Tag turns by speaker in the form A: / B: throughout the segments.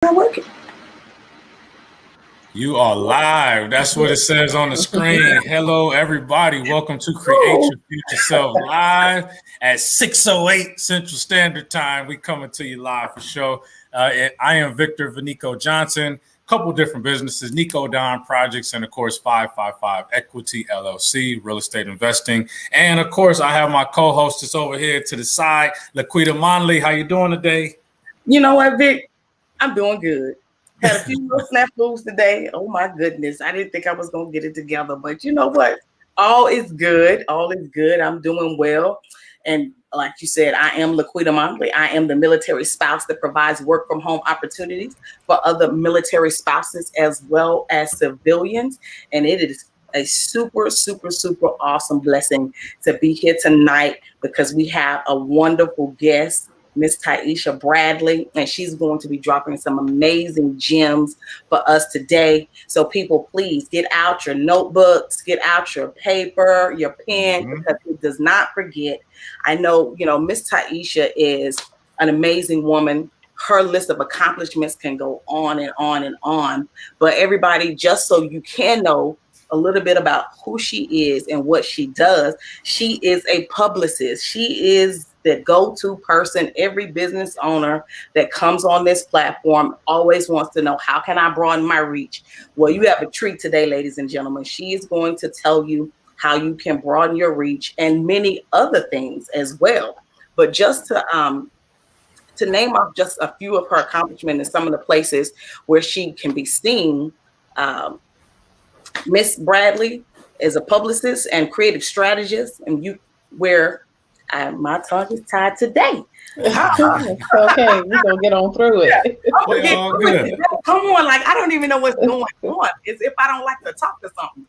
A: Not working.
B: You are live. That's what it says on the screen. Hello, everybody. Welcome to Create Your Future Self live at 6:08 Central Standard Time. We coming to you live for show. I am Victor Vanico Johnson. Couple different businesses, Nico Don Projects, and of course 555 Equity LLC, real estate investing. And of course, I have my co-hostess over here to the side, Laquita Monley. How you doing today?
A: You know what, Vic? I'm doing good. Had a few little snafus today. Oh my goodness. I didn't think I was going to get it together, but you know what? All is good. All is good. I'm doing well. And like you said, I am Laquita Monley. I am the military spouse that provides work from home opportunities for other military spouses as well as civilians. And it is a super, super, super awesome blessing to be here tonight because we have a wonderful guest, Miss Taiisha Bradley, and she's going to be dropping some amazing gems for us today. So people, please get out your notebooks, get out your paper, your pen, because it does not forget. I know, Miss Taiisha is an amazing woman. Her list of accomplishments can go on and on and on. But everybody, just so you can know a little bit about who she is and what she does, she is a publicist. She is the go-to person. Every business owner that comes on this platform always wants to know, how can I broaden my reach? Well, you have a treat today, ladies and gentlemen. She is going to tell you how you can broaden your reach and many other things as well. But just to name off just a few of her accomplishments and some of the places where she can be seen, Miss Bradley is a publicist and creative strategist, and my tongue is tied today.
C: Okay, we're gonna get on through it.
A: Come on, I don't even know what's going on. It's if I don't like to talk to something.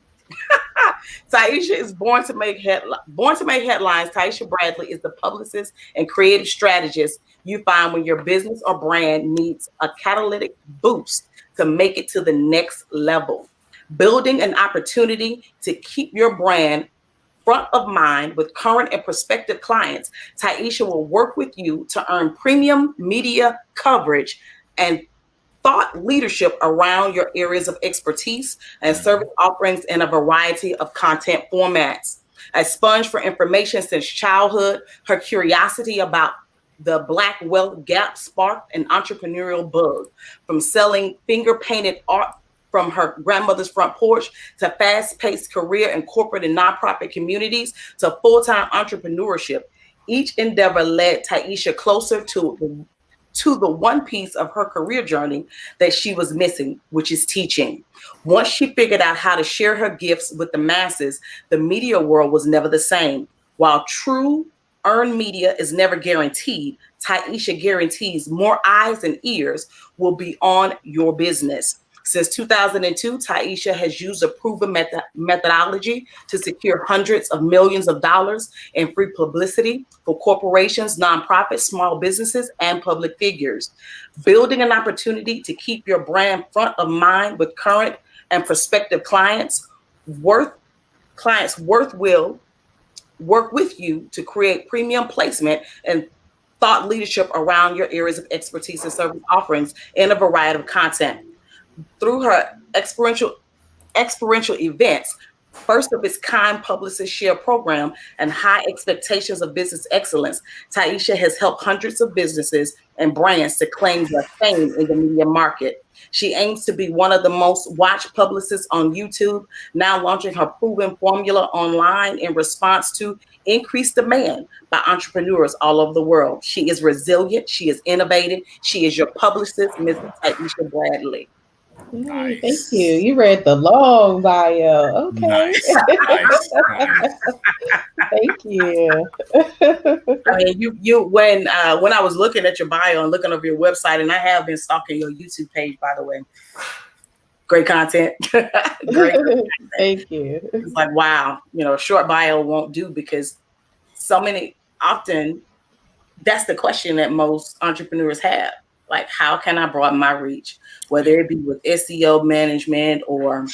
A: Taiisha is born to make headlines. Taiisha Bradley is the publicist and creative strategist you find when your business or brand needs a catalytic boost to make it to the next level. Building an opportunity to keep your brand front of mind with current and prospective clients, Taiisha will work with you to earn premium media coverage and thought leadership around your areas of expertise and service offerings in a variety of content formats. A sponge for information since childhood, her curiosity about the Black wealth gap sparked an entrepreneurial bug. From selling finger-painted art from her grandmother's front porch to fast-paced career in corporate and nonprofit communities to full-time entrepreneurship, each endeavor led Taiisha closer to the one piece of her career journey that she was missing, which is teaching. Once she figured out how to share her gifts with the masses, the media world was never the same. While true earned media is never guaranteed, Taiisha guarantees more eyes and ears will be on your business. Since 2002, Taiisha has used a proven methodology to secure hundreds of millions of dollars in free publicity for corporations, nonprofits, small businesses, and public figures. Building an opportunity to keep your brand front of mind with current and prospective clients will work with you to create premium placement and thought leadership around your areas of expertise and service offerings in a variety of content. Through her experiential events, first of its kind publicist share program, and high expectations of business excellence, Taiisha has helped hundreds of businesses and brands to claim their fame in the media market. She aims to be one of the most watched publicists on YouTube, now launching her proven formula online in response to increased demand by entrepreneurs all over the world. She is resilient. She is innovative. She is your publicist, Ms. Taiisha Bradley.
C: Nice. Thank you. You read the long bio. Okay.
B: Nice.
C: Thank you.
A: I mean, you when I was looking at your bio and looking over your website, and I have been stalking your YouTube page, by the way. Great content. Great content.
C: Thank you.
A: It's like, wow, a short bio won't do because often that's the question that most entrepreneurs have. Like, how can I broaden my reach? Whether it be with SEO management or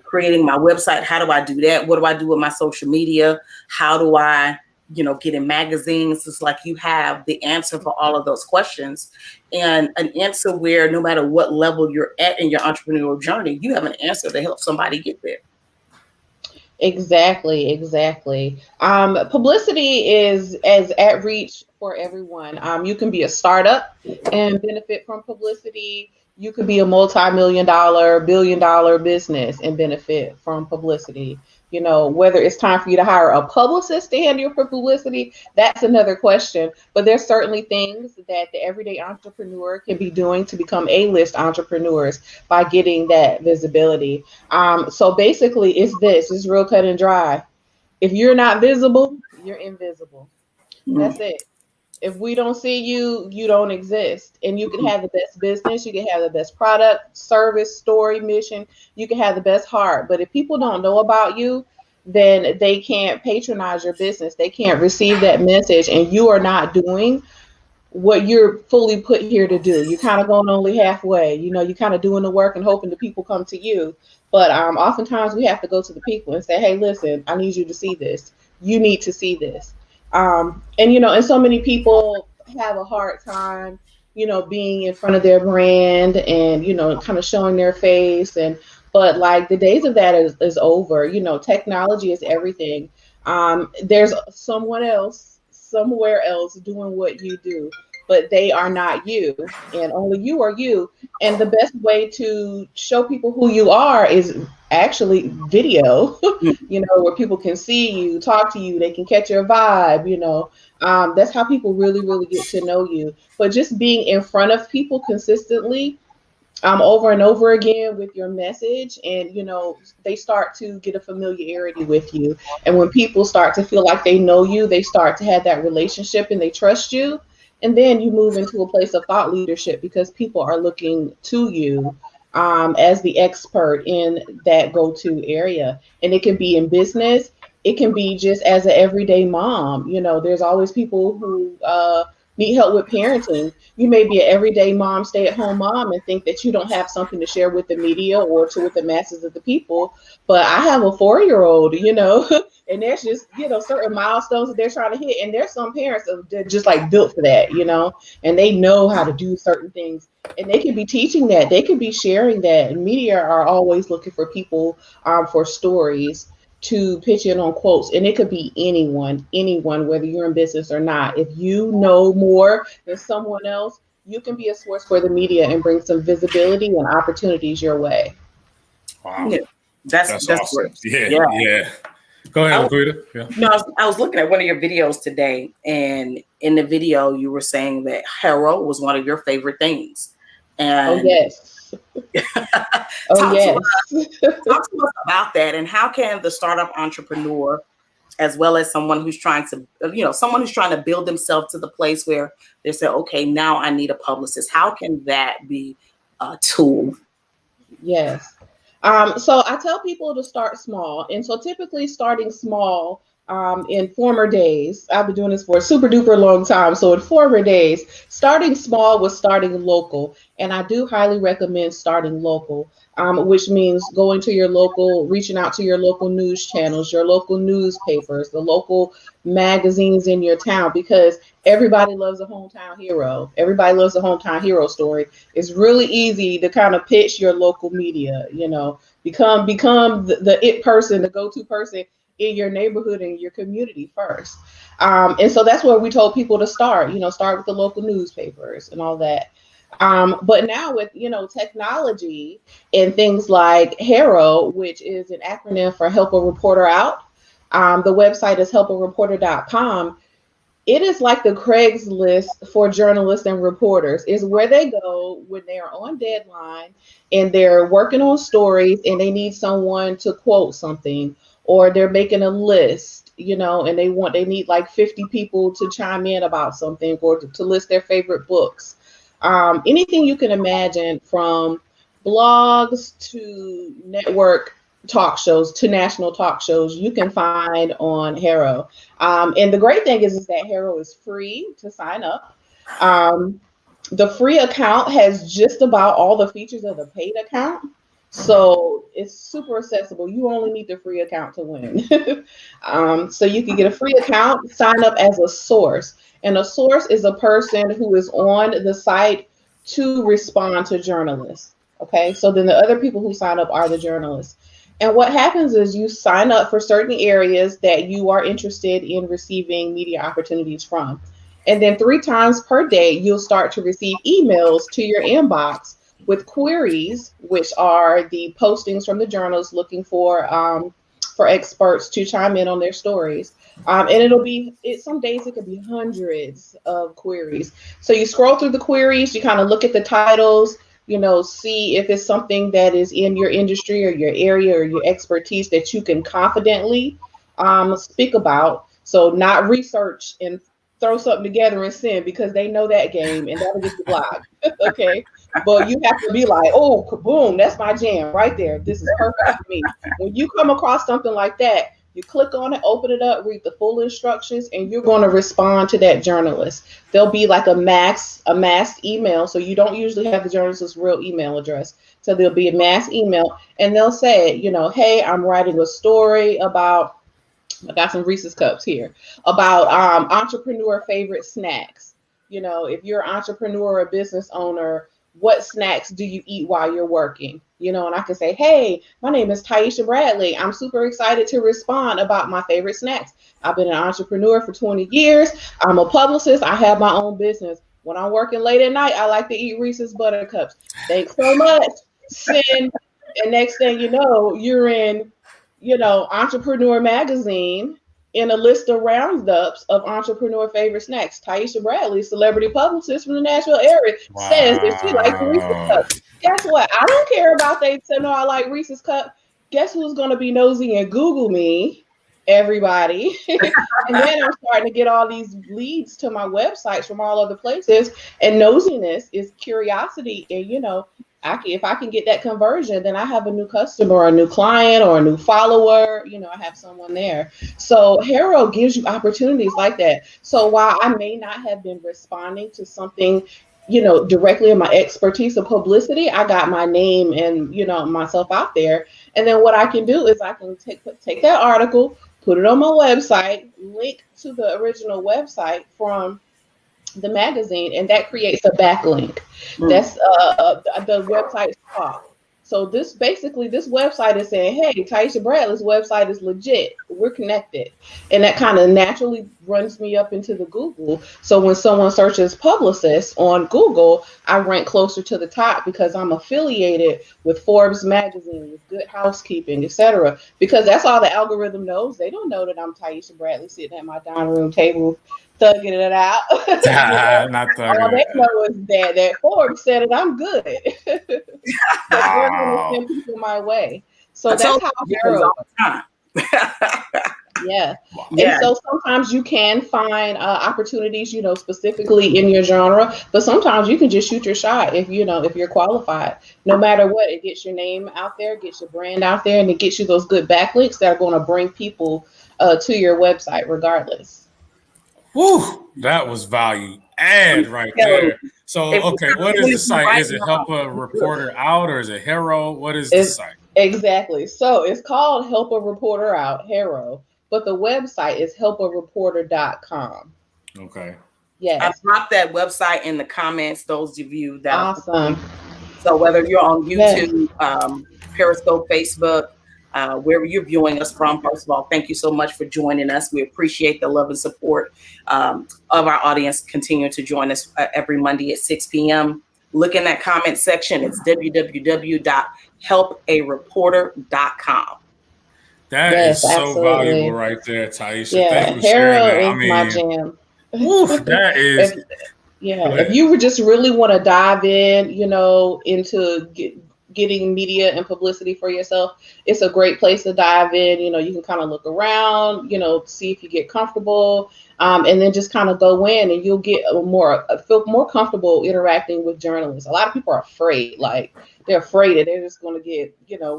A: creating my website, how do I do that? What do I do with my social media? How do I get in magazines. It's like you have the answer for all of those questions, and an answer where no matter what level you're at in your entrepreneurial journey, you have an answer to help somebody get there.
C: Exactly. Publicity is as at reach for everyone. You can be a startup and benefit from publicity. You could be a multi-million-dollar, billion-dollar business and benefit from publicity. Whether it's time for you to hire a publicist to handle your publicity, that's another question. But there's certainly things that the everyday entrepreneur can be doing to become A-list entrepreneurs by getting that visibility. So basically, it's real cut and dry. If you're not visible, you're invisible. That's it. If we don't see you, you don't exist. And you can have the best business, you can have the best product, service, story, mission, you can have the best heart. But if people don't know about you, then they can't patronize your business. They can't receive that message, and you are not doing what you're fully put here to do. You're kind of going only halfway. You're kind of doing the work and hoping the people come to you. But oftentimes we have to go to the people and say, hey, listen, I need you to see this. You need to see this. And so many people have a hard time, being in front of their brand and, kind of showing their face. But like the days of that is over. Technology is everything. There's someone else, somewhere else doing what you do, but they are not you, and only you are you. And the best way to show people who you are is actually video, where people can see you, talk to you, they can catch your vibe, that's how people really, really get to know you. But just being in front of people consistently, over and over again with your message, and they start to get a familiarity with you. And when people start to feel like they know you, they start to have that relationship and they trust you. And then you move into a place of thought leadership because people are looking to you as the expert in that go-to area. And it can be in business. It can be just as an everyday mom. There's always people who need help with parenting. You may be an everyday mom, stay-at-home mom, and think that you don't have something to share with the media or with the masses of the people. But I have a 4-year-old, and there's just, certain milestones that they're trying to hit. And there's some parents that are just like built for that, and they know how to do certain things. And they could be teaching that. They could be sharing that. And media are always looking for people for stories to pitch in on quotes. And it could be anyone, whether you're in business or not. If you know more than someone else, you can be a source for the media and bring some visibility and opportunities your way.
B: Wow.
A: Yeah. That's
B: awesome. Yeah. Go ahead, Laquita. Yeah.
A: No, I was looking at one of your videos today, and in the video you were saying that Hero was one of your favorite things. And
C: oh yes.
A: Talk to us about that, and how can the startup entrepreneur, as well as someone who's trying to build themselves to the place where they say, okay, now I need a publicist. How can that be a tool?
C: Yes. So I tell people to start small. And so typically starting small, in former days, I've been doing this for a super duper long time. So in former days, starting small was starting local. And I do highly recommend starting local, which means going to your local, reaching out to your local news channels, your local newspapers, the local magazines in your town, because everybody loves a hometown hero. Everybody loves a hometown hero story. It's really easy to kind of pitch your local media, become the it person, the go-to person in your neighborhood and your community first. And so that's where we told people to start with the local newspapers and all that. But now with, technology and things like HARO, which is an acronym for Help a Reporter Out. The website is helpareporter.com. It is like the Craigslist for journalists and reporters. It's where they go when they are on deadline and they're working on stories and they need someone to quote something, or they're making a list, and they need like 50 people to chime in about something, or to list their favorite books. Anything you can imagine, from blogs to network talk shows to national talk shows, you can find on HARO. And the great thing is that HARO is free to sign up. The free account has just about all the features of the paid account. So it's super accessible. You only need the free account to win. So you can get a free account, sign up as a source. And a source is a person who is on the site to respond to journalists. Okay, so then the other people who sign up are the journalists. And what happens is you sign up for certain areas that you are interested in receiving media opportunities from. And then 3 times per day, you'll start to receive emails to your inbox with queries, which are the postings from the journals looking for experts to chime in on their stories. And some days it could be hundreds of queries. So you scroll through the queries, you kind of look at the titles, see if it's something that is in your industry or your area or your expertise that you can confidently speak about. So not research and throw something together and send, because they know that game and that'll get you blocked. Okay. But you have to be like, oh, kaboom, that's my jam right there. This is perfect for me. When you come across something like that, you click on it, open it up, read the full instructions, and you're going to respond to that journalist. There'll be like a mass email. So you don't usually have the journalist's real email address. So there'll be a mass email, and they'll say, hey, I'm writing a story about, I got some Reese's cups here, about entrepreneur favorite snacks. If you're an entrepreneur or a business owner, what snacks do you eat while you're working? And I can say, hey, my name is Taiisha Bradley. I'm super excited to respond about my favorite snacks. I've been an entrepreneur for 20 years. I'm a publicist. I have my own business. When I'm working late at night, I like to eat Reese's Buttercups. Thanks so much. Send. And next thing you know, you're in, Entrepreneur Magazine, in a list of roundups of entrepreneur favorite snacks. Taiisha Bradley, celebrity publicist from the Nashville area, says that she likes Reese's Cups. Guess what? I don't care about they say no, I like Reese's Cup. Guess who's going to be nosy and Google me? Everybody. And then I'm starting to get all these leads to my websites from all other places. And nosiness is curiosity. And, if I can get that conversion, then I have a new customer, or a new client, or a new follower. I have someone there. So Hero gives you opportunities like that. So while I may not have been responding to something, directly in my expertise of publicity, I got my name and, myself out there. And then what I can do is I can take that article, put it on my website, link to the original website from the magazine, and that creates a backlink. That's the website's talk. So this website is saying, hey, Taiisha Bradley's website is legit. We're connected. And that kind of naturally runs me up into the Google. So when someone searches publicist on Google, I rank closer to the top because I'm affiliated with Forbes magazine, with Good Housekeeping, etc. Because that's all the algorithm knows. They don't know that I'm Taiisha Bradley sitting at my dining room table thugging it out.
B: Not thugging.
C: All they know is that Forbes said it. I'm good. So they're going to send people my way. So that's how Hero. Yeah. And so sometimes you can find opportunities, specifically in your genre, but sometimes you can just shoot your shot if you're qualified. No matter what, it gets your name out there, gets your brand out there, and it gets you those good backlinks that are going to bring people to your website regardless.
B: Whew, that was value add right there. So, okay, what is the site? Is it Help a Reporter Out, or is it Hero? What is the site?
C: Exactly. So it's called Help a Reporter Out, Hero, but the website is helpareporter.com.
B: Okay.
C: Yes.
A: I dropped that website in the comments, those of you that
C: awesome.
A: So whether you're on YouTube, Periscope, Facebook, wherever you're viewing us from, first of all, thank you so much for joining us. We appreciate the love and support of our audience. Continue to join us every Monday at 6 p.m. Look in that comment section. It's www.helpareporter.com.
B: That is so valuable right there, Taiisha.
C: Yeah,
B: thank you for sharing that.
C: My jam.
B: Oof, that is.
C: If you just really want to dive in, into getting media and publicity for yourself, it's a great place to dive in. You can kind of look around, see if you get comfortable. and then just kind of go in, and you'll get feel more comfortable interacting with journalists. A lot of people are afraid, like they're afraid that they're just going to get,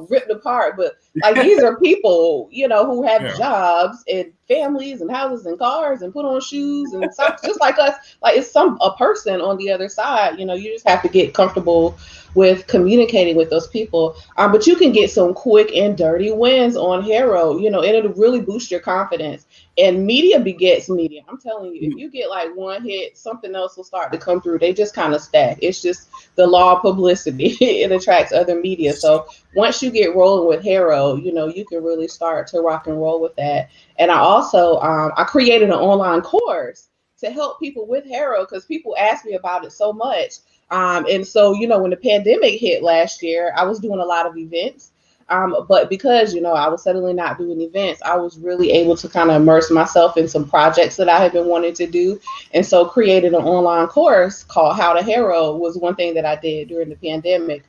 C: ripped apart. But like these are people, who have jobs and families and houses and cars and put on shoes and socks just like us. Like it's a person on the other side. You just have to get comfortable with communicating with those people. But you can get some quick and dirty wins on Hero, and it'll really boost your confidence. And media begets media. I'm telling you, if you get like one hit, something else will start to come through. They just kind of stack. It's just the law of publicity. It attracts other media. So once you get rolling with Hero, you can really start to rock and roll with that. And I also, I created an online course to help people with Hero because people ask me about it so much. And so, when the pandemic hit last year, I was doing a lot of events. But because, I was suddenly not doing events, I was really able to kind of immerse myself in some projects that I had been wanting to do. And so created an online course called How to Hero was one thing that I did during the pandemic,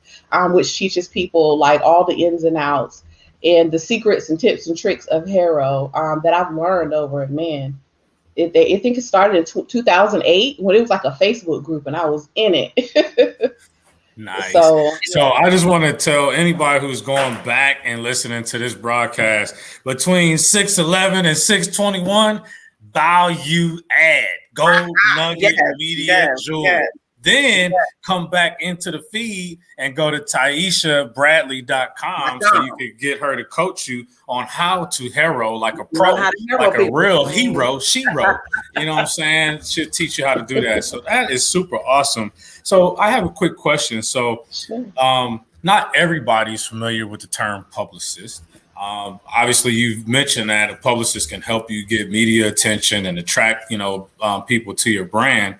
C: which teaches people like all the ins and outs and the secrets and tips and tricks of Hero that I've learned over, man. I think it started in 2008 when it was like a Facebook group and I was in it.
B: Nice. So I just want to tell anybody who's going back and listening to this broadcast, between 611 and 621, value add, gold nugget media jewel. Then come back into the feed and go to TaiishaBradley.com so you can get her to coach you on how to hero like a pro, like a real hero, she-ro. You know what I'm saying? She'll teach you how to do that. So that is super awesome. So I have a quick question. So not everybody's familiar with the term publicist. Obviously, you've mentioned that a publicist can help you get media attention and attract, people to your brand.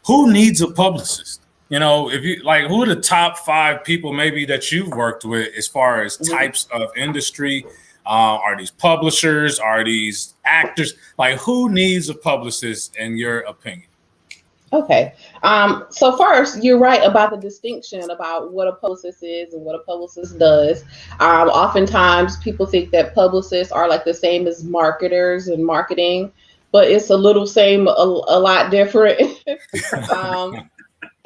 B: Who needs a publicist? If you like, who are the top 5 people maybe that you've worked with as far as types of industry? Are these publishers? Are these actors? Like, who needs a publicist in your opinion?
C: Okay. So first, you're right about the distinction about what a publicist is and what a publicist does. Oftentimes people think that publicists are like the same as marketers and marketing, but it's a little same, a lot different.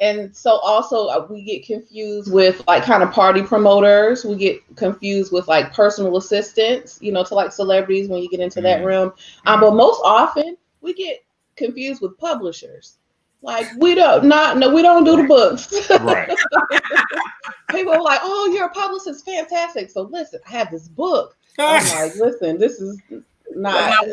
C: And so also we get confused with like kind of party promoters. We get confused with like personal assistants, to like celebrities when you get into that realm. But most often we get confused with publishers. Like we don't do the books.
B: Right.
C: People are like, "Oh, you're a publicist, fantastic." So listen, I have this book. I'm like, listen, this is not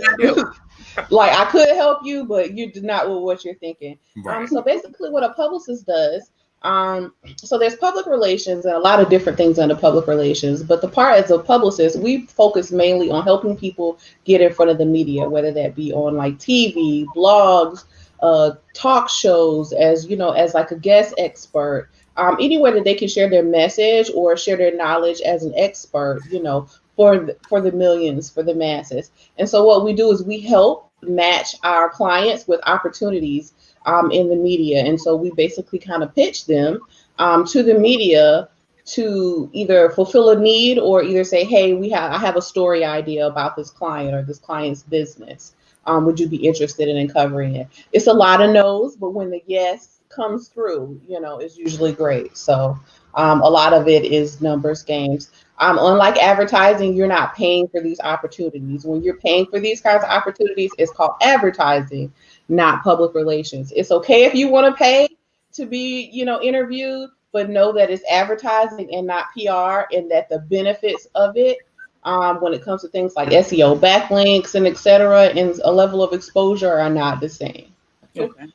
C: like I could help you, but you did not with what you're thinking. Right. So basically, what a publicist does. So there's public relations and a lot of different things under public relations. But the part as a publicist, we focus mainly on helping people get in front of the media, whether that be on like TV, blogs, talk shows, as like a guest expert, anywhere that they can share their message or share their knowledge as an expert, for the millions, for the masses. And so what we do is we help match our clients with opportunities in the media. And so we basically kind of pitch them to the media to either fulfill a need or either say, hey, I have a story idea about this client or this client's business. Would you be interested in covering it? It's a lot of no's, but when the yes comes through, it's usually great. So a lot of it is numbers games. Unlike advertising, you're not paying for these opportunities. When you're paying for these kinds of opportunities, it's called advertising, not public relations. It's okay if you want to pay to be, interviewed, but know that it's advertising and not PR, and that the benefits of it, when it comes to things like SEO, backlinks, and et cetera, and a level of exposure are not the same.
A: Okay.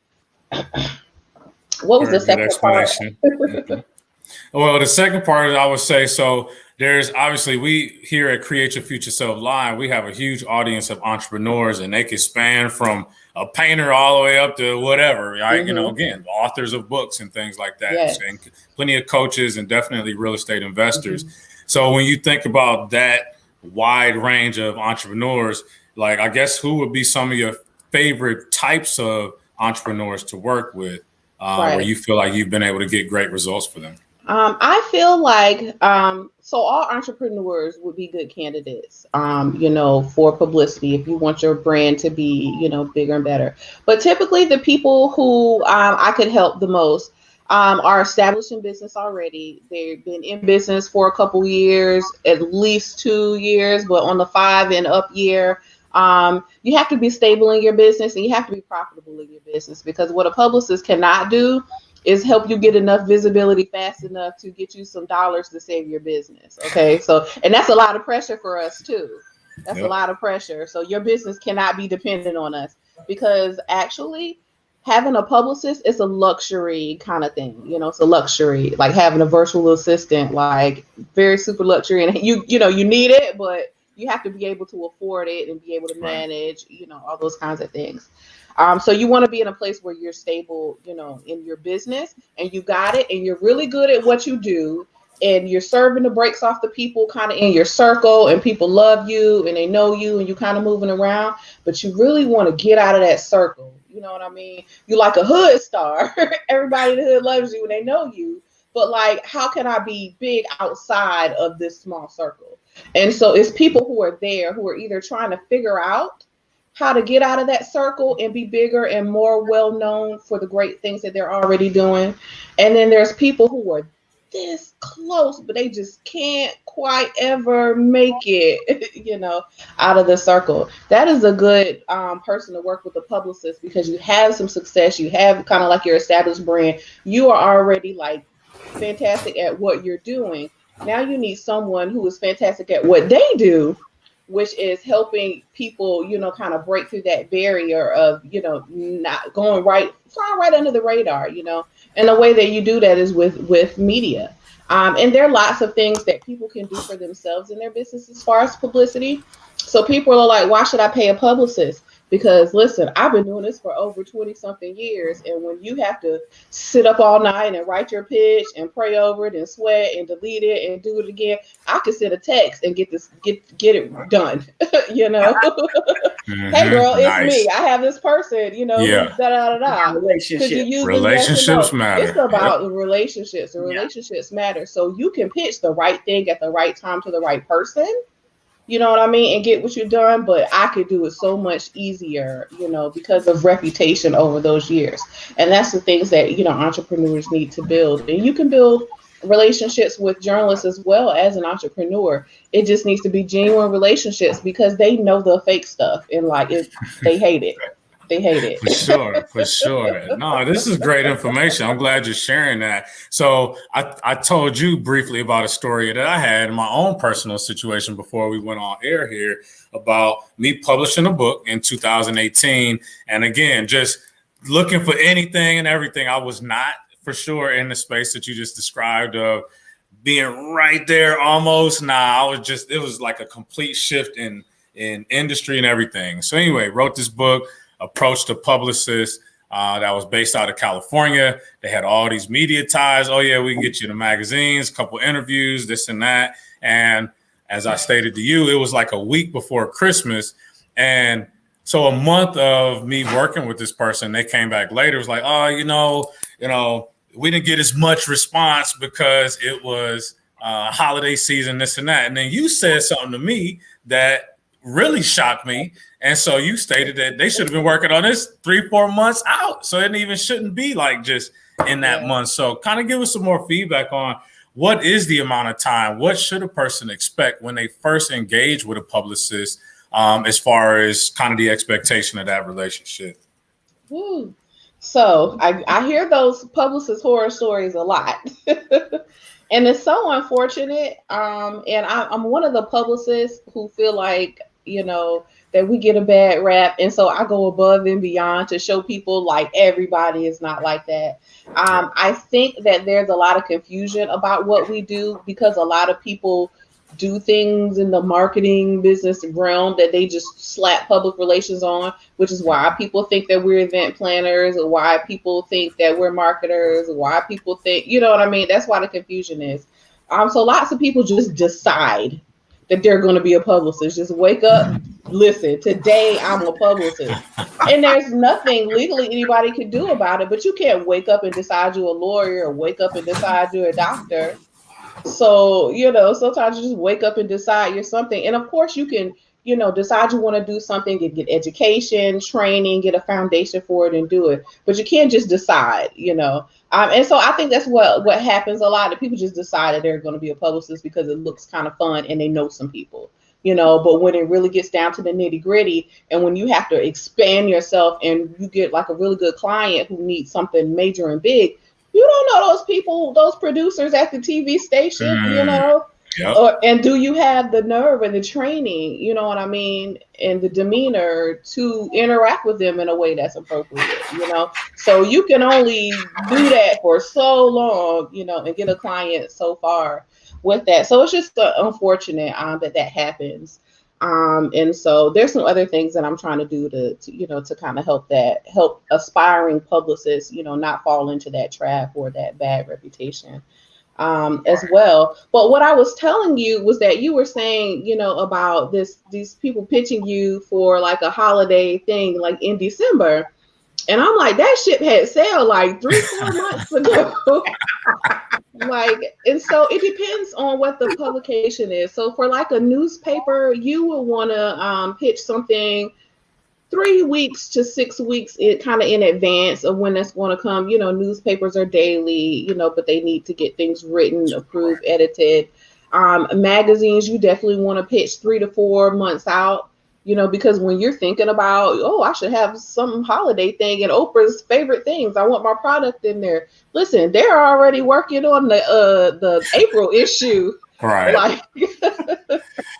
C: What was the second part?
B: Well, the second part is I would say, so there's obviously, we here at Create Your Future Self Live, we have a huge audience of entrepreneurs, and they can span from a painter all the way up to whatever, right? Again, authors of books and things like that.
C: Yes.
B: And plenty of coaches and definitely real estate investors. So when you think about that wide range of entrepreneurs, like, I guess who would be some of your favorite types of entrepreneurs to work with, where you feel like you've been able to get great results for them?
C: I feel like so all entrepreneurs would be good candidates, for publicity if you want your brand to be, bigger and better. But typically, the people who I could help the most are established in business already. They've been in business for a couple years, at least 2 years, but on the 5 and up year. You have to be stable in your business and you have to be profitable in your business, because what a publicist cannot do is help you get enough visibility fast enough to get you some dollars to save your business. Okay. So, and that's a lot of pressure for us too. That's a lot of pressure. So your business cannot be dependent on us, because actually having a publicist is a luxury kind of thing. It's a luxury, like having a virtual assistant, like very super luxury, and you need it, but you have to be able to afford it and be able to manage, all those kinds of things. So you want to be in a place where you're stable, in your business, and you got it, and you're really good at what you do, and you're serving the brakes off the people kind of in your circle, and people love you and they know you, and you kind of moving around, but you really want to get out of that circle. You know what I mean? You're like a hood star. Everybody in the hood loves you and they know you, but like, how can I be big outside of this small circle? And so it's people who are there who are either trying to figure out how to get out of that circle and be bigger and more well known for the great things that they're already doing. And then there's people who are this close, but they just can't quite ever make it, out of the circle. That is a good person to work with, a publicist, because you have some success. You have kind of like your established brand. You are already like fantastic at what you're doing. Now you need someone who is fantastic at what they do, which is helping people, kind of break through that barrier of, not flying right under the radar, and the way that you do that is with media. And there are lots of things that people can do for themselves in their business as far as publicity. So people are like, why should I pay a publicist? Because listen, I've been doing this for over 20 something years. And when you have to sit up all night and write your pitch and pray over it and sweat and delete it and do it again, I could send a text and get it done. Hey girl, it's me. I have this person,
B: Relationships matter.
C: It's about the relationships. The relationships matter. So you can pitch the right thing at the right time to the right person. You know what I mean? And get what you're done. But I could do it so much easier, because of reputation over those years. And that's the things that, entrepreneurs need to build. And you can build relationships with journalists as well as an entrepreneur. It just needs to be genuine relationships, because they know the fake stuff and they hate it. They hate it.
B: For sure. No, this is great information. I'm glad you're sharing that. So I told you briefly about a story that I had in my own personal situation before we went on air here about me publishing a book in 2018. And again, just looking for anything and everything. I was not for sure in the space that you just described of being right there almost. It was like a complete shift in industry and everything. So anyway, wrote this book, approached a publicist that was based out of California. They had all these media ties. Oh yeah, we can get you to magazines, a couple interviews, this and that. And as I stated to you, it was like a week before Christmas. And so a month of me working with this person, they came back later. It was like, oh, we didn't get as much response because it was holiday season, this and that. And then you said something to me that really shocked me. And so you stated that they should have been working on this 3-4 months out. So it even shouldn't be like just in that month. So kind of give us some more feedback on what is the amount of time? What should a person expect when they first engage with a publicist, as far as kind of the expectation of that relationship?
C: Ooh. So I hear those publicist horror stories a lot. And it's so unfortunate. And I'm one of the publicists who feel like, that we get a bad rap. And so I go above and beyond to show people like everybody is not like that. I think that there's a lot of confusion about what we do, because a lot of people do things in the marketing business realm that they just slap public relations on, which is why people think that we're event planners, or why people think that we're marketers, or why people think, what I mean? That's why the confusion is. So lots of people just decide that they're going to be a publicist. Just wake up, listen, today I'm a publicist. And there's nothing legally anybody can do about it, but you can't wake up and decide you're a lawyer or wake up and decide you're a doctor. So, sometimes you just wake up and decide you're something. And of course you can, decide you want to do something and get education, training, get a foundation for it and do it. But you can't just decide. And so I think that's what happens a lot. That people just decide that they're going to be a publicist because it looks kind of fun and they know some people. But when it really gets down to the nitty gritty, and when you have to expand yourself and you get like a really good client who needs something major and big, you don't know those people, those producers at the TV station,
B: Yep.
C: and do you have the nerve and the training, you know what I mean, and the demeanor to interact with them in a way that's appropriate, So you can only do that for so long, and get a client so far with that. So it's just unfortunate that happens. And so there's some other things that I'm trying to do to kind of help aspiring publicists, not fall into that trap or that bad reputation as well. But what I was telling you was that you were saying, about these people pitching you for like a holiday thing, like in December. And I'm like, that ship had sailed like 3-4 months ago. And so it depends on what the publication is. So for like a newspaper, you will want to pitch something 3 weeks to 6 weeks kind of in advance of when that's going to come. Newspapers are daily, but they need to get things written, approved, edited. Magazines, you definitely want to pitch 3 to 4 months out. Because when you're thinking about, I should have some holiday thing and Oprah's favorite things, I want my product in there. Listen, they're already working on the April issue.
B: Right.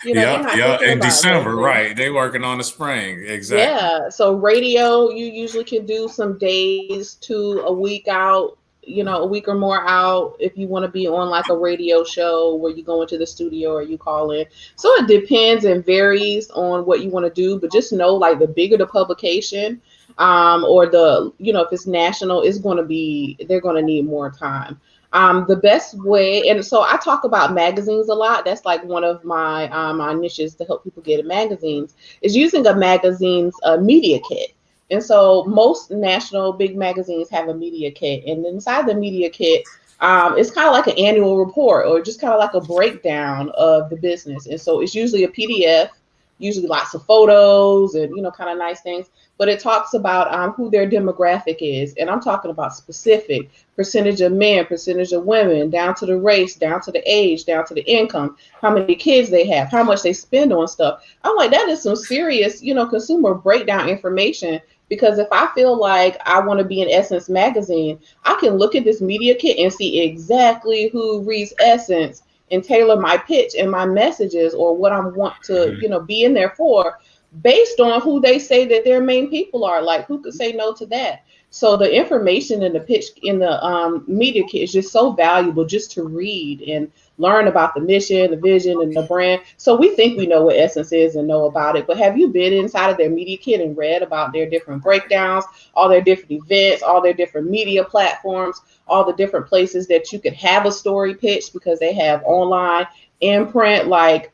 C: Yeah.
B: In December, right. They working on the spring. Exactly.
C: Yeah. So radio, you usually can do some days to a week out, a week or more out if you want to be on like a radio show where you go into the studio or you call in. So it depends and varies on what you want to do, but just know like the bigger the publication, or the, if it's national, they're going to need more time. The best way, and so I talk about magazines a lot. That's like one of my my niches to help people get in magazines, is using a magazine's media kit. And so most national big magazines have a media kit, and inside the media kit, it's kind of like an annual report or just kind of like a breakdown of the business. And so it's usually a PDF, usually lots of photos and, kind of nice things, but it talks about who their demographic is. And I'm talking about specific percentage of men, percentage of women, down to the race, down to the age, down to the income, how many kids they have, how much they spend on stuff. I'm like, that is some serious, consumer breakdown information. Because if I feel like I want to be in Essence magazine, I can look at this media kit and see exactly who reads Essence and tailor my pitch and my messages or what I want to, be in there for based on who they say that their main people are. Like, who could say no to that? So the information in the pitch in the media kit is just so valuable just to read and learn about the mission, the vision, and the brand. So we think we know what Essence is and know about it, but have you been inside of their media kit and read about their different breakdowns, all their different events, all their different media platforms, all the different places that you could have a story pitch because they have online and print? Like,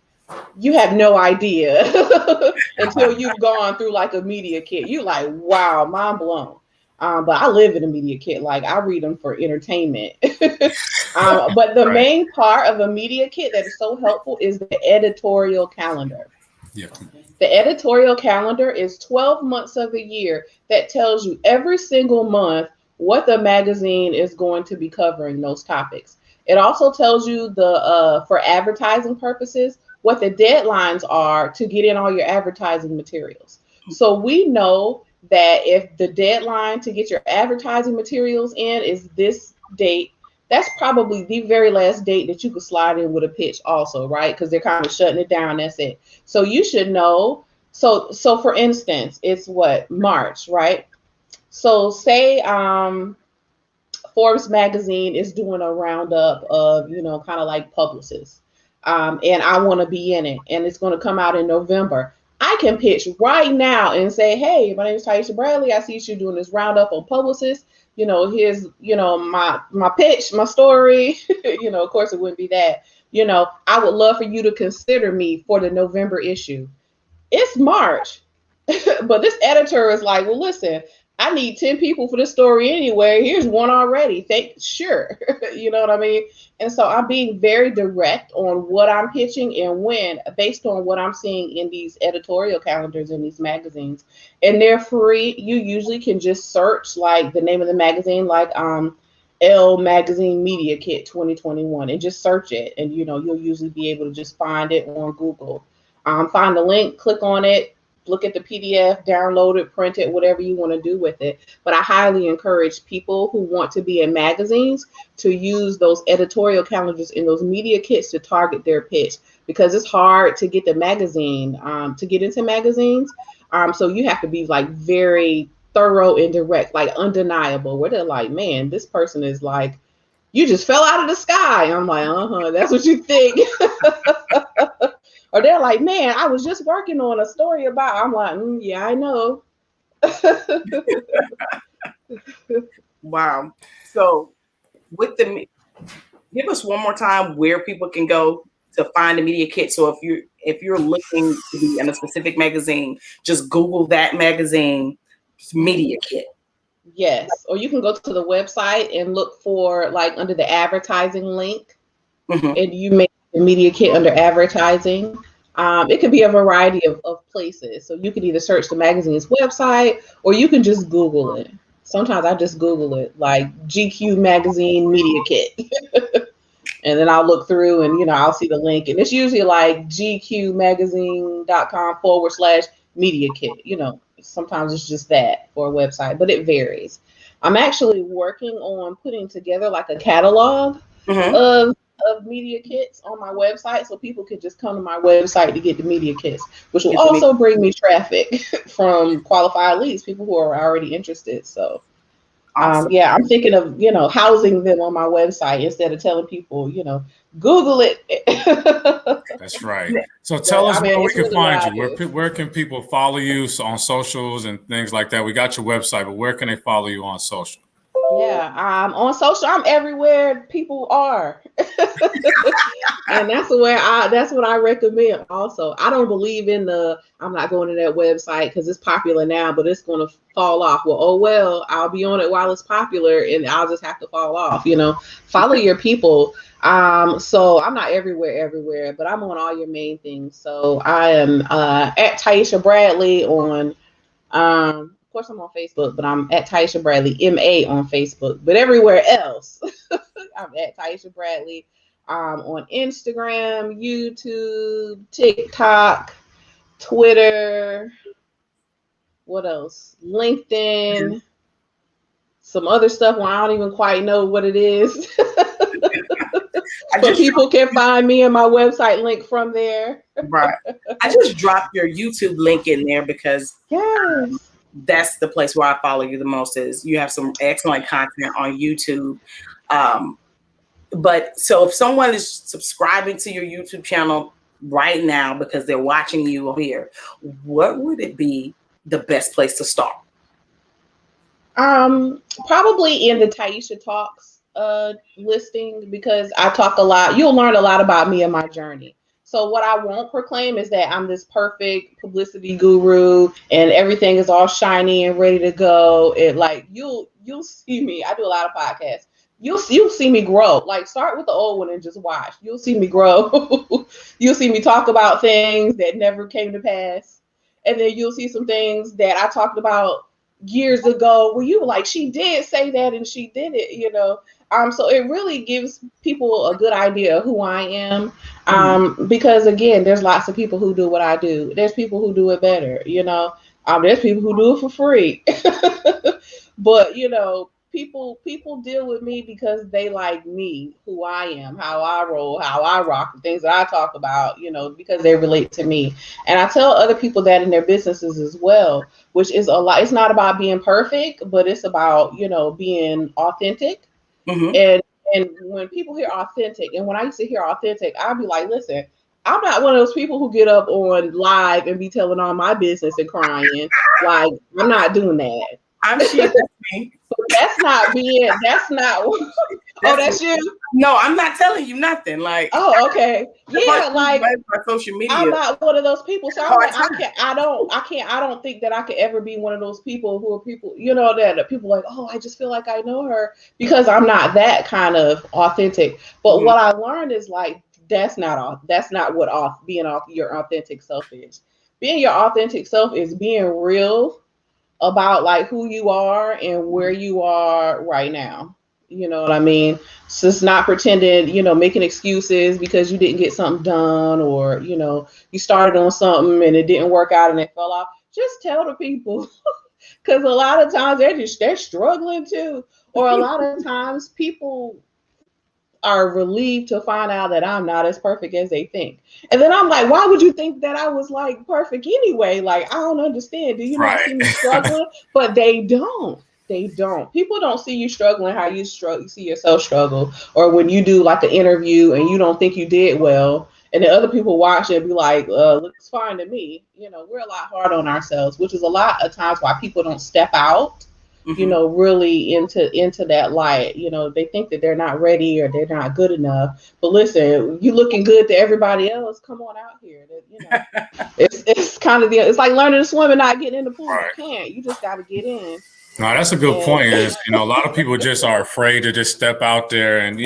C: you have no idea until you've gone through like a media kit. You're like, wow, mind blown. But I live in a media kit. Like, I read them for entertainment. But the main part of a media kit that is so helpful is the editorial calendar.
B: Yeah.
C: The editorial calendar is 12 months of the year that tells you every single month what the magazine is going to be covering, those topics. It also tells you for advertising purposes, what the deadlines are to get in all your advertising materials. So we know that if the deadline to get your advertising materials in is this date, that's probably the very last date that you could slide in with a pitch also, right? Because they're kind of shutting it down. That's it. So you should know. So for instance, it's what, March, right? So say Forbes magazine is doing a roundup of, kind of like publicists. And I want to be in it. And it's going to come out in November. I can pitch right now and say, hey, my name is Taiisha Bradley. I see you doing this roundup on publicists. Here's, my pitch, my story. Of course it wouldn't be that. I would love for you to consider me for the November issue. it's March. But this editor is like, well, listen, I need 10 people for this story anyway. Here's one already. Sure. You know what I mean? And so I'm being very direct on what I'm pitching and when, based on what I'm seeing in these editorial calendars in these magazines. And they're free. You usually can just search like the name of the magazine, like Elle Magazine Media Kit 2021, and just search it. And you'll usually be able to just find it on Google. Find the link, click on it, look at the PDF, download it, print it, whatever you want to do with it. But I highly encourage people who want to be in magazines to use those editorial calendars in those media kits to target their pitch, because it's hard to get the magazine, to get into magazines. So you have to be like very thorough and direct, like undeniable, where they're like, man, this person is like, you just fell out of the sky. I'm like, that's what you think. Or they're like, man, I was just working on a story about. I'm like, yeah, I know.
A: Wow. So give us one more time where people can go to find the media kit. So if you're looking to be in a specific magazine, just Google that magazine media kit.
C: Yes. Or you can go to the website and look for like under the advertising link, and you make the media kit under advertising. It could be a variety of places. So you can either search the magazine's website or you can just Google it. Sometimes I just Google it, like GQ magazine media kit. And then I'll look through and, I'll see the link. And it's usually like gqmagazine.com/media kit. Sometimes it's just that for a website, but it varies. I'm actually working on putting together like a catalog of media kits on my website, so people could just come to my website to get the media kits, which will also bring me traffic from qualified leads, people who are already interested. So awesome. I'm thinking of housing them on my website instead of telling people Google it.
B: That's right. So tell us where we can find you. Where can people follow you on socials and things like that? We got your website, but where can they follow you on social?
C: Yeah, on social, I'm everywhere people are. And that's what I recommend also. I don't believe in I'm not going to that website because it's popular now, but it's going to fall off. Well, I'll be on it while it's popular and I'll just have to fall off, follow your people. So I'm not everywhere, but I'm on all your main things. So I am at Taiisha Bradley on, of course I'm on Facebook, but I'm at Taiisha Bradley, MA on Facebook, but everywhere else, I'm at Taiisha Bradley. On Instagram, YouTube, TikTok, Twitter, what else? LinkedIn, some other stuff where I don't even quite know what it is. But people can find me and my website link from there.
A: Right. I just dropped your YouTube link in there because that's the place where I follow you the most. Is you have some excellent content on YouTube. But so if someone is subscribing to your YouTube channel right now because they're watching you here, what would it be the best place to start?
C: Probably in the Taiisha Talks listing, because I talk a lot. You'll learn a lot about me and my journey. So what I won't proclaim is that I'm this perfect publicity guru and everything is all shiny and ready to go. And like you'll see me. I do a lot of podcasts. You'll see me grow. Like start with the old one and just watch. You'll see me grow. You'll see me talk about things that never came to pass. And then you'll see some things that I talked about years ago where you were like, she did say that and she did it, So it really gives people a good idea of who I am. Because again, there's lots of people who do what I do. There's people who do it better, There's people who do it for free. But, people deal with me because they like me, who I am, how I roll, how I rock, the things that I talk about, because they relate to me. And I tell other people that in their businesses as well, which is a lot. It's not about being perfect, but it's about, being authentic. And when people hear authentic, and when I used to hear authentic, I'd be like, listen, I'm not one of those people who get up on live and be telling all my business and crying. Like, I'm not doing that.
A: I'm she. That's me.
C: That's not. Oh, that's you?
A: No, I'm not telling you nothing. Like,
C: oh, okay. Yeah, like
A: my social media.
C: I'm not one of those people. So I'm like, I don't think that I could ever be one of those people who are people, that people like, oh, I just feel like I know her, because I'm not that kind of authentic. But what I learned is like, that's not what being your authentic self is. Being your authentic self is being real about like who you are and where you are right now. You know what I mean? So it's not pretending, making excuses because you didn't get something done, or, you started on something and it didn't work out and it fell off. Just tell the people, because a lot of times they're struggling too. Or a lot of times people are relieved to find out that I'm not as perfect as they think. And then I'm like, why would you think that I was like perfect anyway? Like, I don't understand. Do you not see me struggling? But they don't. People don't see you struggling how you see yourself struggle. Or when you do like an interview and you don't think you did well, and the other people watch it and be like, looks fine to me. We're a lot hard on ourselves, which is a lot of times why people don't step out, really into that light. They think that they're not ready or they're not good enough. But listen, you looking good to everybody else. Come on out here. It's kind of it's like learning to swim and not getting in the pool. You can't. You just got to get in.
B: No, that's a good point. Is a lot of people just are afraid to just step out there, and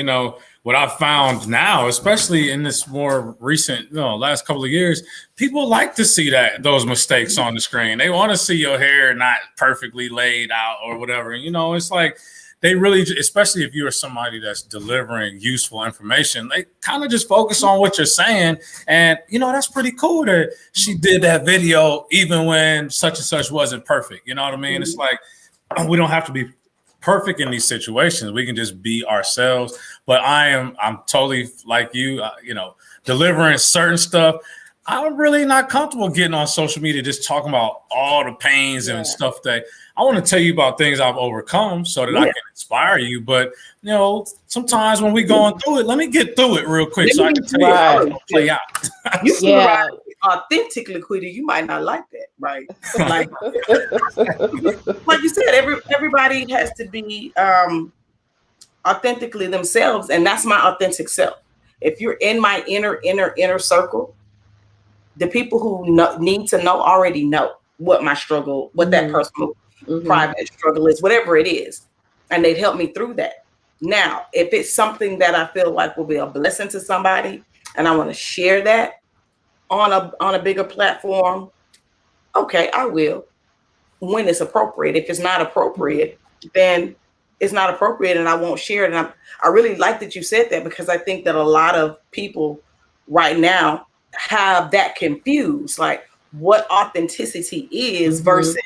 B: what I've found now, especially in this more recent, last couple of years, people like to see those mistakes on the screen. They want to see your hair not perfectly laid out or whatever. It's like they really, especially if you're somebody that's delivering useful information, they kind of just focus on what you're saying. And, that's pretty cool that she did that video even when such and such wasn't perfect. You know what I mean? It's like, we don't have to be perfect in these situations. We can just be ourselves. But I'm totally like you, delivering certain stuff. I'm really not comfortable getting on social media just talking about all the pains and stuff that I want to tell you about, things I've overcome so that I can inspire you. But, sometimes when we going through it, let me get through it real quick so I can tell you how it's going to play out.
A: Authentic liquidity, you might not like that, right? Like you said, everybody has to be authentically themselves, and that's my authentic self. If you're in my inner circle, the people who need to know already know what my struggle, what that personal private struggle is, whatever it is, and they'd help me through that. Now, if it's something that I feel like will be a blessing to somebody, and I want to share that on a bigger platform, okay, I will, when it's appropriate. If it's not appropriate, then it's not appropriate and I won't share it. And I really like that you said that, because I think that a lot of people right now have that confused, like what authenticity is versus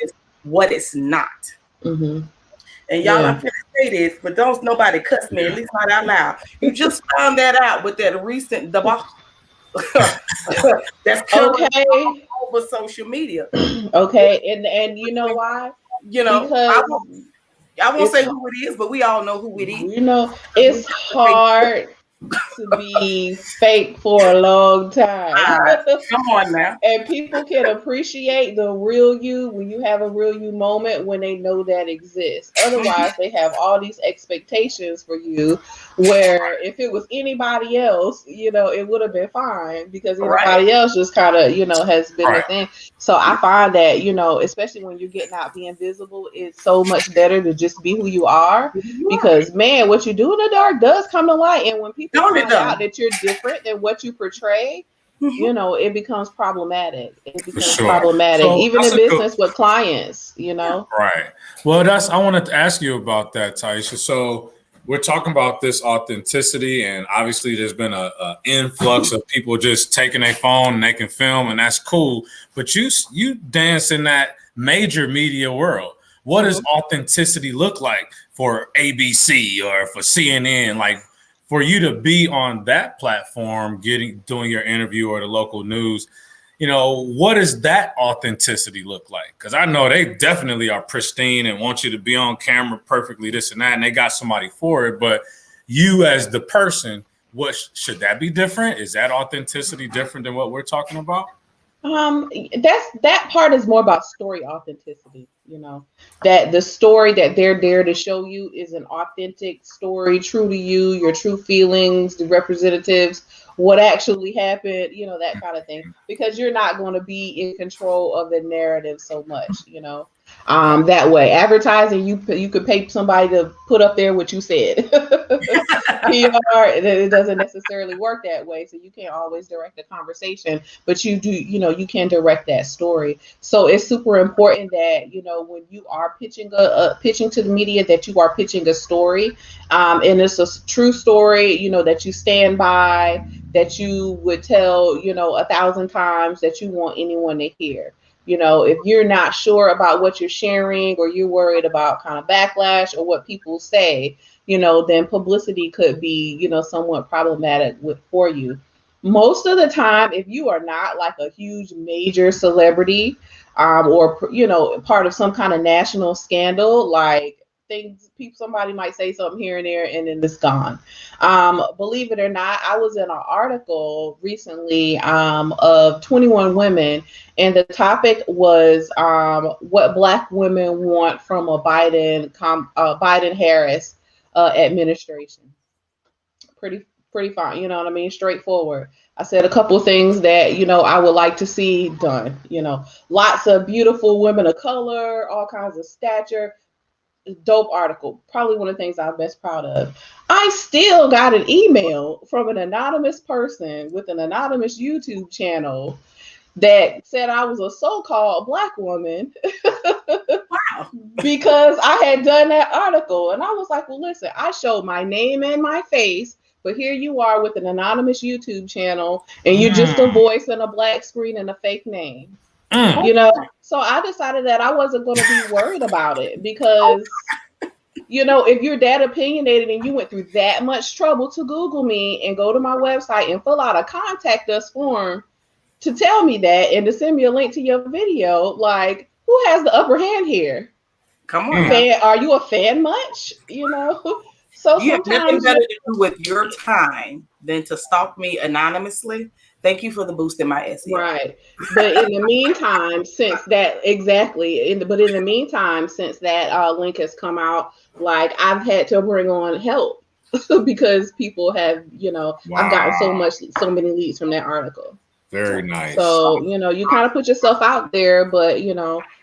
A: what it's not. And y'all, I'm gonna say this, but don't nobody cuss me, at least not out loud. You just found that out with that recent debacle. That's okay over social media.
C: Okay, and you know why?
A: Because I won't say who it is, but we all know who it is.
C: It's hard to be fake for a long time.
A: Come on now.
C: And people can appreciate the real you when you have a real you moment, when they know that exists. Otherwise, they have all these expectations for you, where if it was anybody else, it would have been fine, because everybody else just kind of, has been a thing. So I find that, especially when you're getting out being visible, it's so much better to just be who you are, because man, what you do in the dark does come to light. And when people find out that you're different than what you portray, it becomes problematic. Problematic, so even in business with clients,
B: Right. Well, I wanted to ask you about that, Taiisha. So we're talking about this authenticity, and obviously there's been an influx of people just taking their phone and they can film, and that's cool. But you dance in that major media world. What does authenticity look like for ABC or for CNN? Like, for you to be on that platform, doing your interview or the local news, what does that authenticity look like? Because I know they definitely are pristine and want you to be on camera perfectly, this and that, and they got somebody for it. But you as the person, should that be different? Is that authenticity different than what we're talking about?
C: That part is more about story authenticity, that the story that they're there to show you is an authentic story, true to you, your true feelings, the representatives, what actually happened, that kind of thing, because you're not going to be in control of the narrative so much, that way. Advertising, you could pay somebody to put up there what you said. PR, it doesn't necessarily work that way, so you can't always direct the conversation, but you do, you can direct that story. So it's super important that, when you are pitching pitching to the media, that you are pitching a story, and it's a true story, that you stand by, that you would tell, 1,000 times, that you want anyone to hear. If you're not sure about what you're sharing, or you're worried about kind of backlash or what people say, then publicity could be, somewhat problematic for you. Most of the time, if you are not like a huge major celebrity, or, part of some kind of national scandal, like somebody might say something here and there and then it's gone. Believe it or not, I was in an article recently of 21 women, and the topic was what Black women want from a Biden-Harris administration. Pretty fine, you know what I mean? Straightforward. I said a couple of things that, I would like to see done. Lots of beautiful women of color, all kinds of stature. Dope article. Probably one of the things I'm best proud of. I still got an email from an anonymous person with an anonymous YouTube channel that said I was a so-called Black woman.
A: Wow.
C: Because I had done that article. And I was like, well, listen, I showed my name and my face, but here you are with an anonymous YouTube channel, and you're just a voice and a black screen and a fake name. So I decided that I wasn't going to be worried about it, because, if you're that opinionated and you went through that much trouble to Google me and go to my website and fill out a contact us form to tell me that and to send me a link to your video, like, who has the upper hand here?
A: Come on.
C: Are you a fan much? So
A: you have nothing
C: sometimes
A: better to do with your time than to stalk me anonymously. Thank you for the boost in my SEO.
C: Right. But in the meantime, since that link has come out, like, I've had to bring on help because people have, I've gotten so many leads from that article.
B: Very nice.
C: So, you kind of put yourself out there, but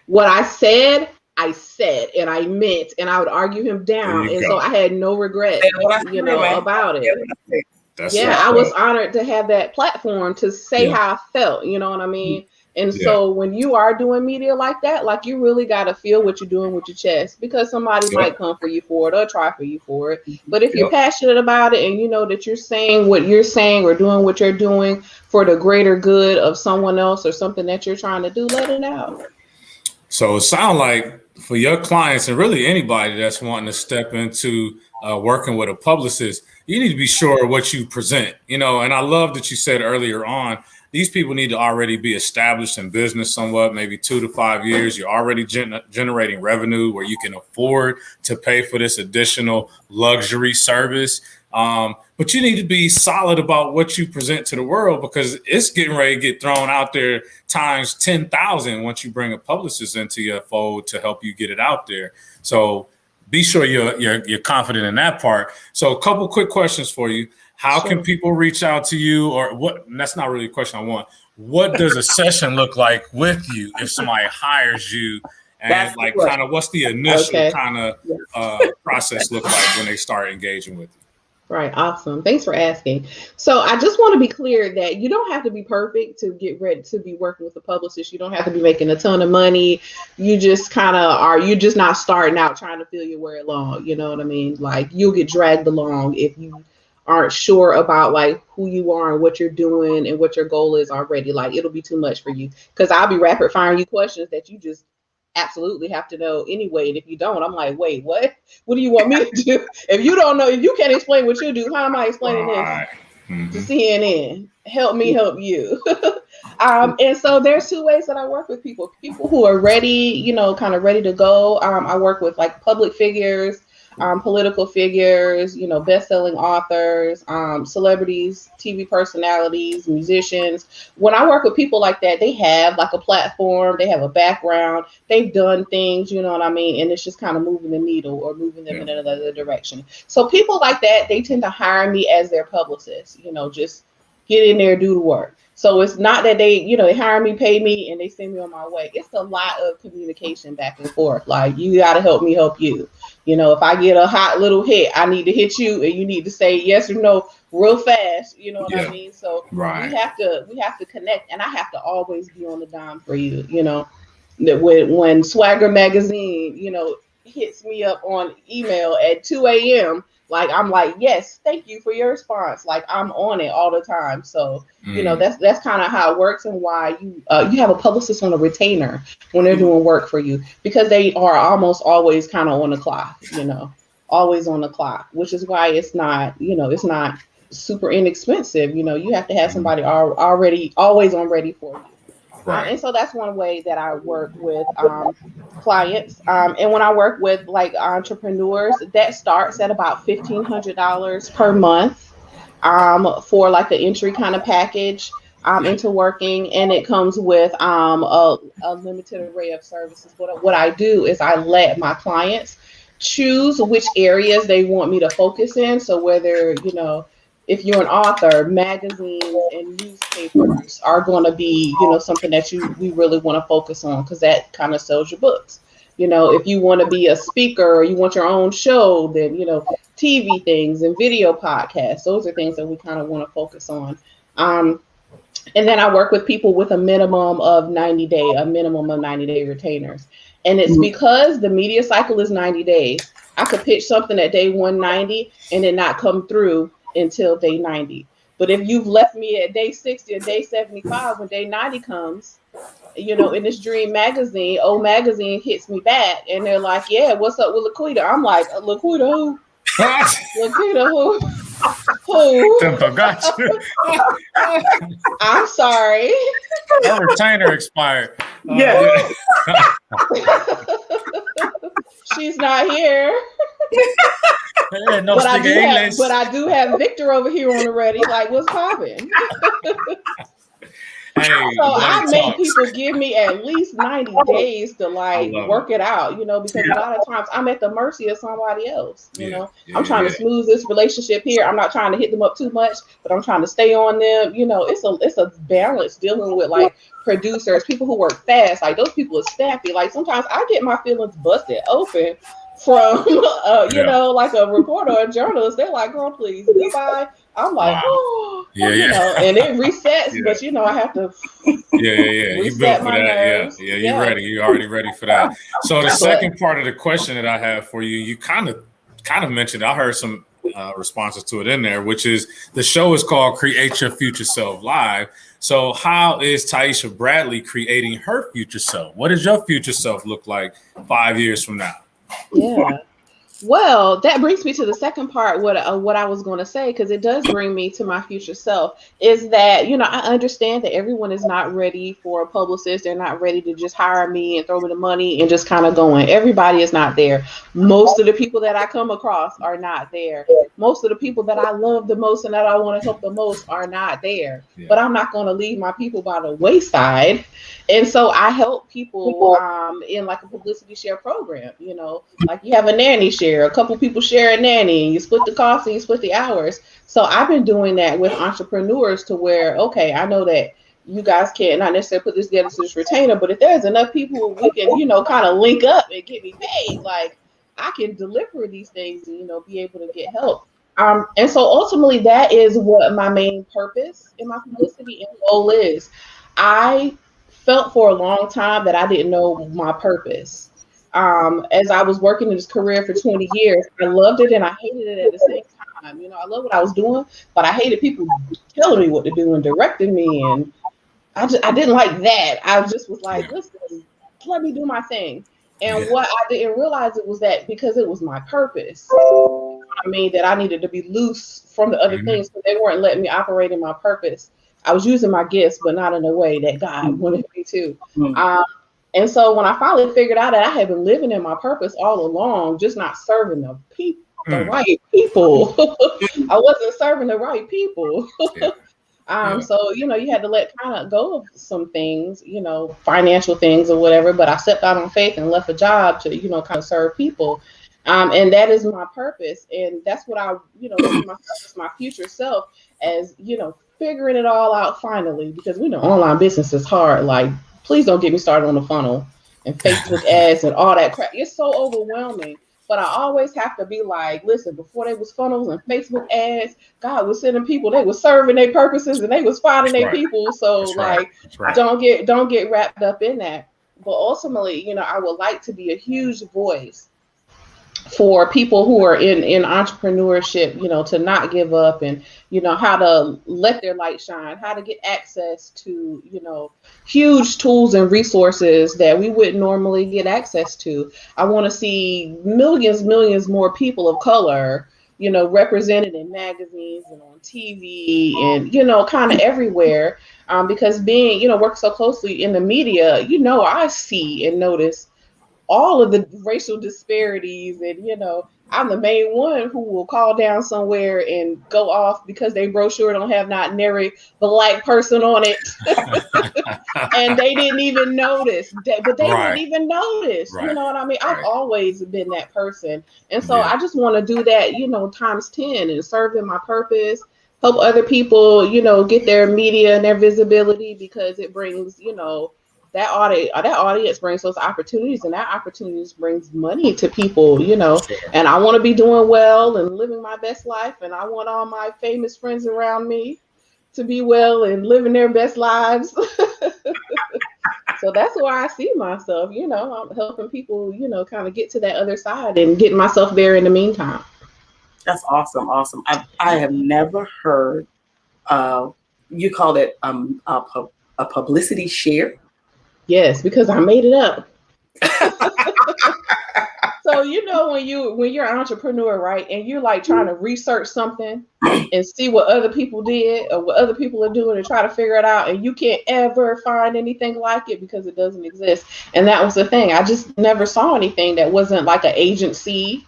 C: what I said, and I meant, and I would argue him down. And so I had no regret, about it. I was honored to have that platform to say how I felt, you know what I mean? And so when you are doing media like that, like, you really got to feel what you're doing with your chest, because somebody might come for you for it or try for you for it. But if you're passionate about it and you know that you're saying what you're saying or doing what you're doing for the greater good of someone else or something that you're trying to do, let it out. So
B: it sounds like for your clients and really anybody that's wanting to step into working with a publicist, you need to be sure what you present, and I love that you said earlier on, these people need to already be established in business somewhat, maybe 2 to 5 years. You're already generating revenue where you can afford to pay for this additional luxury service. But you need to be solid about what you present to the world, because it's getting ready to get thrown out there times 10,000 once you bring a publicist into your fold to help you get it out there. So be sure you're confident in that part. So a couple quick questions for you. How can people reach out to you, or what? That's not really a question I want. What does a session look like with you if somebody hires you? And kind of what's the initial kind of process look like when they start engaging with you?
C: Right. Awesome. Thanks for asking. So I just want to be clear that you don't have to be perfect to get ready to be working with a publicist. You don't have to be making a ton of money. You just you're just not starting out trying to feel your way along. You know what I mean? Like, you'll get dragged along if you aren't sure about like who you are and what you're doing and what your goal is already. Like, it'll be too much for you, because I'll be rapid firing you questions that you just absolutely have to know anyway. And if you don't, I'm like, wait, what do you want me to do? If you don't know, if you can't explain what you do, how am I explaining this to CNN? Help me help you. And so there's 2 ways that I work with people who are ready, kind of ready to go. I work with like public figures, political figures, best-selling authors, celebrities, TV personalities, musicians. When I work with people like that, they have like a platform, they have a background, they've done things, you know what I mean? And it's just kind of moving the needle or moving them in another direction. So people like that, they tend to hire me as their publicist, just get in there, do the work. So it's not that they hire me, pay me, and they send me on my way. It's a lot of communication back and forth. Like, you got to help me help you. If I get a hot little hit, I need to hit you, and you need to say yes or no real fast. You know what I mean? So we have to connect, and I have to always be on the dime for you. When Swagger Magazine, hits me up on email at 2 a.m. Like, I'm like, yes, thank you for your response. Like, I'm on it all the time. So, that's kind of how it works, and why you have a publicist on a retainer when they're doing work for you, because they are almost always kind of on the clock, always on the clock, which is why it's not super inexpensive. You have to have somebody already always on ready for you. And so that's one way that I work with clients. And when I work with like entrepreneurs, that starts at about $1,500 per month for like an entry kind of package into working. And it comes with a limited array of services. What I do is I let my clients choose which areas they want me to focus in. So whether, if you're an author, magazines and newspapers are going to be, something that we really want to focus on, because that kind of sells your books. If you want to be a speaker or you want your own show, then, TV things and video podcasts, those are things that we kind of want to focus on. And then I work with people with a minimum of 90 day retainers. And it's because the media cycle is 90 days. I could pitch something at day 190 and then not come through until day 90. But if you've left me at day 60 or day 75, when day 90 comes, in this Dream magazine, old magazine hits me back and they're like, yeah, what's up with Laquita? I'm like, Laquita who? Laquita who? Who?
B: Got you.
C: I'm sorry.
B: Her retainer expired.
A: Yeah.
C: She's not here.
B: No,
C: but I do have Victor over here on the ready. Like, what's popping?
B: Hey,
C: so I make people give me at least 90 days to work it out, because a lot of times I'm at the mercy of somebody else. I'm trying to smooth this relationship here. I'm not trying to hit them up too much, but I'm trying to stay on them. It's a balance dealing with like producers, people who work fast. Like, those people are snappy. Like, sometimes I get my feelings busted open from like a reporter or a journalist. They're like, girl, please, goodbye. I'm like, and it resets, but I have to
B: you built for that.
C: Nerves.
B: You're ready. You're already ready for that. So the second part of the question that I have for you, you kind of mentioned, I heard some responses to it in there, which is the show is called Create Your Future Self Live. So how is Taiisha Bradley creating her future self? What does your future self look like 5 years from now?
C: Yeah. Well, that brings me to the second part, what I was going to say, because it does bring me to my future self, is that, I understand that everyone is not ready for a publicist. They're not ready to just hire me and throw me the money and just kind of going. Everybody is not there. Most of the people that I come across are not there. Most of the people that I love the most and that I want to help the most are not there. Yeah. But I'm not going to leave my people by the wayside. And so I help people in like a publicity share program, like you have a nanny share, a couple people share a nanny, and you split the cost and you split the hours. So I've been doing that with entrepreneurs to where, okay, I know that you guys can't not necessarily put this together to this retainer, but if there's enough people we can, kind of link up and get me paid, like I can deliver these things and, be able to get help. And so ultimately that is what my main purpose in my publicity and goal is. I felt for a long time that I didn't know my purpose. As I was working in this career for 20 years, I loved it and I hated it at the same time. I love what I was doing, but I hated people telling me what to do and directing me. And I didn't like that. I just was like, listen, let me do my thing. And what I didn't realize it was that because it was my purpose, that I needed to be loose from the other things, because they weren't letting me operate in my purpose. I was using my gifts, but not in a way that God wanted me to. And so when I finally figured out that I had been living in my purpose all along, just not serving the people, the right people. I wasn't serving the right people. So, you had to let kind of go of some things, financial things or whatever. But I stepped out on faith and left a job to, kind of serve people. And that is my purpose. And that's what I, see myself as my future self as, figuring it all out finally, because we know online business is hard. Like, please don't get me started on the funnel and Facebook ads and all that crap. It's so overwhelming. But I always have to be like, listen, before they was funnels and Facebook ads, God was sending people, they was serving their purposes and they was finding their people. So don't get wrapped up in that. But ultimately, I would like to be a huge voice for people who are in entrepreneurship, to not give up, and how to let their light shine, how to get access to huge tools and resources that we wouldn't normally get access to. I want to see millions more people of color represented in magazines and on TV and kind of everywhere, because being work so closely in the media, I see and notice all of the racial disparities, and I'm the main one who will call down somewhere and go off because their brochure don't have not nary black person on it. And they didn't even notice, but they didn't even notice. You know what I mean? I've always been that person. And so I just want to do that, times 10, and serve in my purpose, help other people, get their media and their visibility, because it brings, that audience brings those opportunities, and that opportunities brings money to people, and I want to be doing well and living my best life. And I want all my famous friends around me to be well and living their best lives. So that's where I see myself, I'm helping people, kind of get to that other side and getting myself there in the meantime.
A: That's awesome. I have never heard, you call it a publicity share.
C: Yes, because I made it up. So when you're an entrepreneur, right, and you're like trying to research something and see what other people did or what other people are doing and try to figure it out, and you can't ever find anything like it because it doesn't exist. And that was the thing. I just never saw anything that wasn't like an agency,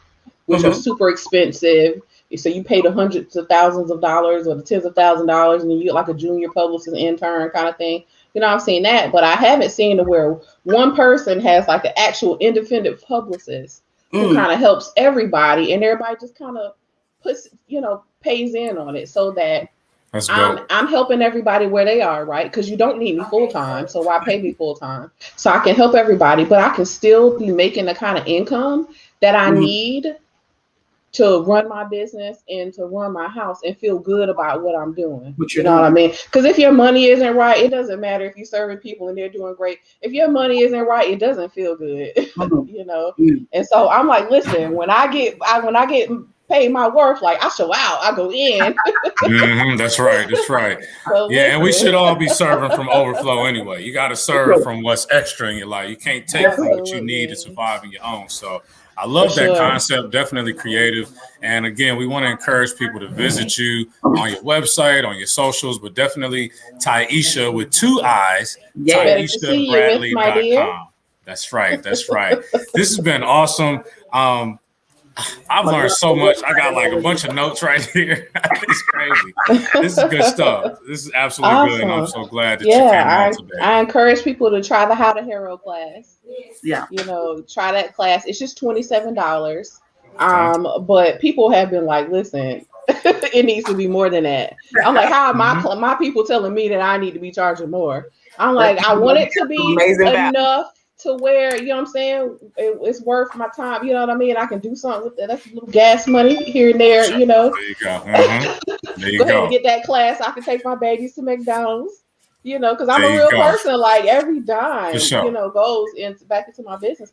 C: which are super expensive. So you pay the hundreds of thousands of dollars or the tens of thousands of dollars, and you get like a junior publicist intern kind of thing. I've seen that, but I haven't seen it where one person has like an actual independent publicist who kind of helps everybody, and everybody just kind of puts, pays in on it, so that I'm helping everybody where they are, right? Because you don't need me full time, so why pay me full time? So I can help everybody, but I can still be making the kind of income that I need to run my business and to run my house and feel good about what I'm doing. You know what I mean? Because if your money isn't right, it doesn't matter if you're serving people and they're doing great. If your money isn't right, it doesn't feel good. And so I'm like, listen, when I get paid my worth, like I show out, I go in.
B: That's right. So and we should all be serving from overflow anyway. You got to serve from what's extra in your life. You can't take from what you need to survive in your own. So I love that concept. Definitely creative. And again, we want to encourage people to visit you on your website, on your socials, but definitely Taiisha with 2 eyes, TaiishaBradley.com. That's right. This has been awesome. I've learned so much. I got like a bunch of notes right here. It's crazy. This is good stuff. This is absolutely awesome. Good. And I'm so glad that you came on today.
C: I encourage people to try the How to Hero class.
A: Yeah.
C: Try that class. It's just $27. But people have been like, listen, it needs to be more than that. I'm like, how are my people telling me that I need to be charging more? I'm like, I want it to be enough to where, you know what I'm saying, it's worth my time, you know what I mean? I can do something with that. That's a little gas money here and there,
B: There you go. There you go.
C: Go ahead and get that class. I can take my babies to McDonald's, because I'm a real person. Like every dime, goes back into my business.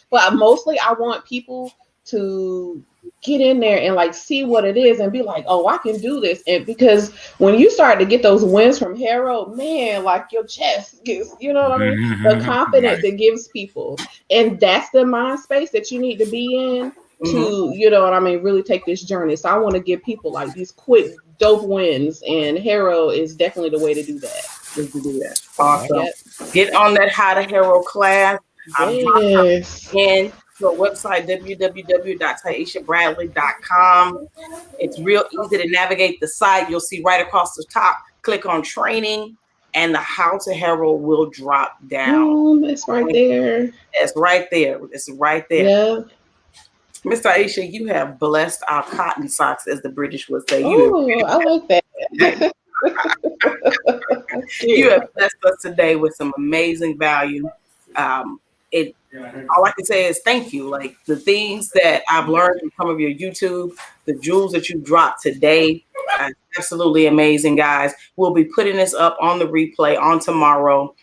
C: But mostly I want people to get in there and like see what it is and be like, oh, I can do this. And because when you start to get those wins from Hero, man, like your chest gets, you know what I mean? The confidence it gives people. And that's the mind space that you need to be in to, you know what I mean, really take this journey. So I want to give people like these quick, dope wins, and Hero is definitely the way to do that.
A: is to do that. Awesome.
C: Yep.
A: Get on that How to Hero class.
C: Yes.
A: And to our website, www.TaiishaBradley.com. It's real easy to navigate the site. You'll see right across the top, click on training, and the How to Hero will drop down.
C: It's right there.
A: It's right there. It's right there.
C: Yeah.
A: Miss Taiisha, you have blessed our cotton socks, as the British would say.
C: Oh, I like that.
A: You have blessed us today with some amazing value. All I can say is thank you. Like the things that I've learned from some of your YouTube, the jewels that you dropped today, absolutely amazing, guys. We'll be putting this up on the replay on tomorrow.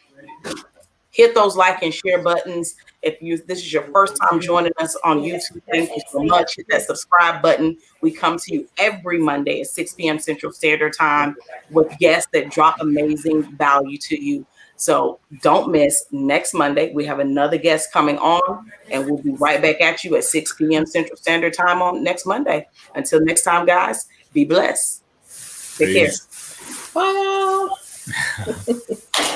A: Hit those like and share buttons. If this is your first time joining us on YouTube, thank you so much. Hit that subscribe button. We come to you every Monday at 6 p.m. Central Standard Time with guests that drop amazing value to you. So don't miss next Monday. We have another guest coming on, and we'll be right back at you at 6 p.m. Central Standard Time on next Monday. Until next time, guys, be blessed. Take care.
C: Bye.